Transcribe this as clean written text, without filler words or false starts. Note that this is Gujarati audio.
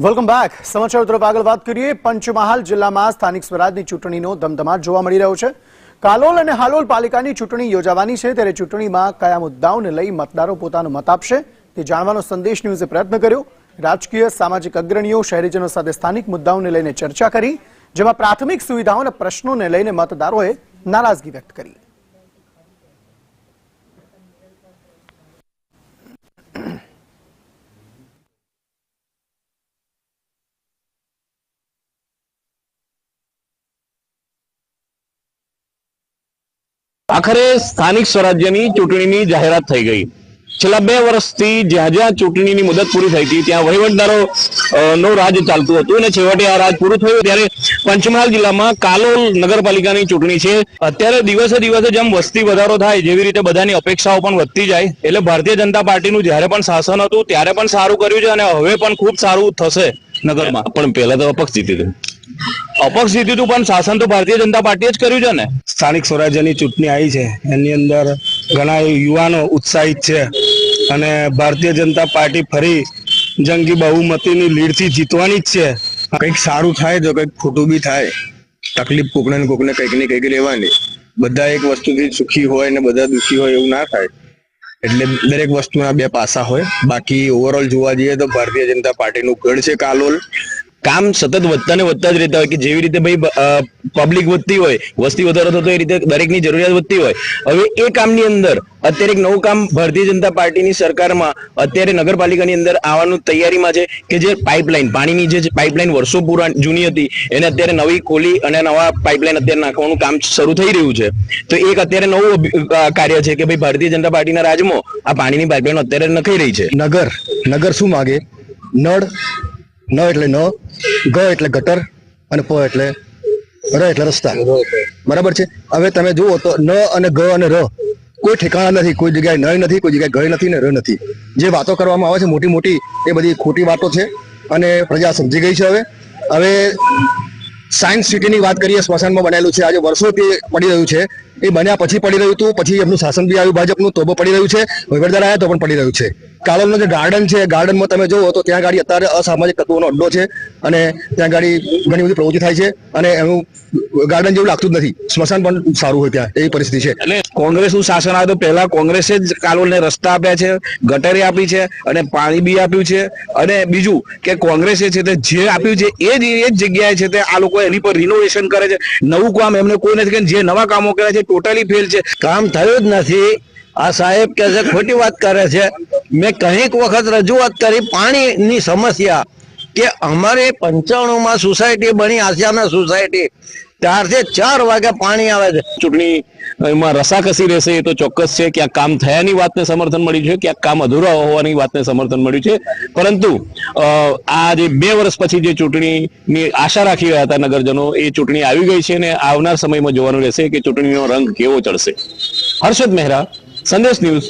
Welcome back. સમાચાર તરફ આગળ વાત કરીએ. પંચમહાલ જિલ્લામાં સ્થાનિક સ્વરાજની ચૂંટણીનો ધમધમાટ જોવા મળી રહ્યો છે. કાલોલ અને હાલોલ પાલિકાની ચૂંટણી યોજાવાની છે, ત્યારે ચૂંટણીમાં કયા મુદ્દાઓને લઈ મતદારો પોતાનો મત આપશે તે જાણવાનો સંદેશ ન્યૂઝે પ્રયત્ન કર્યો. રાજકીય સામાજિક અગ્રણીઓ શહેરીજનો સાથે સ્થાનિક મુદ્દાઓને લઈને ચર્ચા કરી, જેમાં પ્રાથમિક સુવિધાઓ અને પ્રશ્નોને લઈને મતદારોએ નારાજગી વ્યક્ત કરી. આખરે સ્થાનિક સ્વરાજ્યની ચૂંટણીની જાહેરાત થઈ ગઈ. છેલ્લા 2 વર્ષથી જ્યાં જ્યાં ચૂંટણીની મુદત પૂરી થઈ હતી ત્યાં વહીવટદારો નો રાજ ચાલતું હતું અને છેવટે આ રાજ પૂરું થયું ત્યારે પંચમહાલ જિલ્લામાં કાલોલ નગરપાલિકાની ચૂંટણી છે. અત્યારે દિવસે દિવસે જેમ વસ્તી વધારો થાય જેવી રીતે બધાની અપેક્ષાઓ પણ વધતી જાય, એટલે ભારતીય જનતા પાર્ટીનું જ્યારે પણ શાસન હતું ત્યારે પણ સારું કર્યું છે અને હવે પણ ખૂબ સારું થશે નગરમાં. પણ પહેલા તો અપક્ષ જીત્યું હતું પણ શાસન તો ભારતીય જનતા પાર્ટીએ જ કર્યું છે ને. સ્થાનિક સ્વરાજ્યની ચૂંટણી આવી છે, એની અંદર ઘણા યુવાનો ઉત્સાહિત છે અને ભારતીય જનતા પાર્ટી ફરી જંગી બહુમતીની લીડથી જીતવાની જ છે. કંઈક સારું થાય તો કંઈક ખોટું બી થાય, તકલીફ કોકને ને કોકને કંઈક ને કંઈક રહેવાની. બધા એક વસ્તુથી સુખી હોય ને બધા દુઃખી હોય એવું ના થાય, એટલે દરેક વસ્તુના 2 પાસા હોય. બાકી ઓવરઓલ જોવા જઈએ તો ભારતીય જનતા પાર્ટીનું ગઢ છે કાલોલ. કામ સતત વધતા ને વધતા જ રહેતા હોય કે જેવી રીતે ભાઈ પબ્લિક વધતી હોય, વસ્તી વધારો થતો એ રીતે દરેકની જરૂરિયાત વધતી હોય. હવે એ કામની અંદર અત્યારે એક નવું કામ ભારતીય જનતા પાર્ટીની સરકારમાં અત્યારે નગરપાલિકાની અંદર આવવાનું તૈયારીમાં છે કે જે પાઇપલાઇન, પાણીની જે પાઇપલાઇન વર્ષો જૂની હતી એને અત્યારે નવી ખોલી અને નવા પાઇપલાઇન અત્યારે નાખવાનું કામ શરૂ થઈ રહ્યું છે. તો એક અત્યારે નવું કાર્ય છે કે ભાઈ ભારતીય જનતા પાર્ટીના રાજમાં આ પાણીની પાઇપલાઇન અત્યારે નખાઈ રહી છે. નગર શું માગે? નળ, ન એટલે ન, ગ એટલે ગટર અને પ એટલે ર એટલે રસ્તા. બરાબર છે. હવે તમે જુઓ તો ન અને ગ અને ર કોઈ ઠેકાણા નથી, કોઈ જગ્યાએ ન નથી, કોઈ જગ્યાએ ગ નથી ને ર નથી. જે વાતો કરવામાં આવે છે મોટી મોટી એ બધી ખોટી વાતો છે અને પ્રજા સમજી ગઈ છે. હવે સાયન્સ સિટીની વાત કરીએ, સ્મશાનમાં બનેલું છે, આજે વર્ષોથી પડી રહ્યું છે. એ બન્યા પછી પડી રહ્યું હતું, પછી એમનું શાસન બી આવ્યું ભાજપનું તો પડી રહ્યું છે, વહીવટદાર આવ્યા તો પણ પડી રહ્યું છે. કાલોલનો જે ગાર્ડન છે, ગાર્ડનમાં તમે જુઓ તો ત્યાં ગાડી અત્યારે અસામાજિક તત્વોનો અડ્ડો છે અને ત્યાં ગાડી ઘણી બધી પ્રવૃત્તિ થાય છે અને એનું ગાર્ડન જેવું લાગતું જ નથી. સ્મશાન પણ સારું હોય ત્યાં, એવી પરિસ્થિતિ છે. એટલે કોંગ્રેસનું શાસન આવે તો પહેલા કોંગ્રેસે જ કાલોલને રસ્તા આપ્યા છે, ગટરે આપી છે અને પાણી બી આપ્યું છે. અને બીજું કે કોંગ્રેસે છે તે જે આપ્યું છે એ જ જગ્યાએ છે તે આ લોકો એની પર રિનોવેશન કરે છે. નવું કામ એમને કોઈ નથી, જે નવા કામો કરે છે ટોટલી ફેલ છે. કામ થયું જ નથી. આ સાહેબ કે છે ખોટી વાત કરે છે. મેં કંઈક વખત રજૂઆત કરી પાણીની સમસ્યા કે અમારે 95માં સોસાયટી બની, આસિયાના સોસાયટી, ત્યારથી 4 વાગે પાણી આવે છે. ચૂંટણી એમાં રસાકસી રહેશે એ તો ચોક્કસ છે. ક્યાંક કામ થયાની વાતને સમર્થન મળ્યું છે, ક્યાંક કામ અધૂરા હોવાની વાતને સમર્થન મળ્યું છે. પરંતુ આ જે 2 વર્ષ પછી જે ચૂંટણીની આશા રાખી રહ્યા હતા નગરજનો, એ ચૂંટણી આવી ગઈ છે અને આવનાર સમયમાં જોવાનું રહેશે કે ચૂંટણીનો રંગ કેવો ચડશે. હર્ષદ મહેરા, સંદેશ ન્યૂઝ,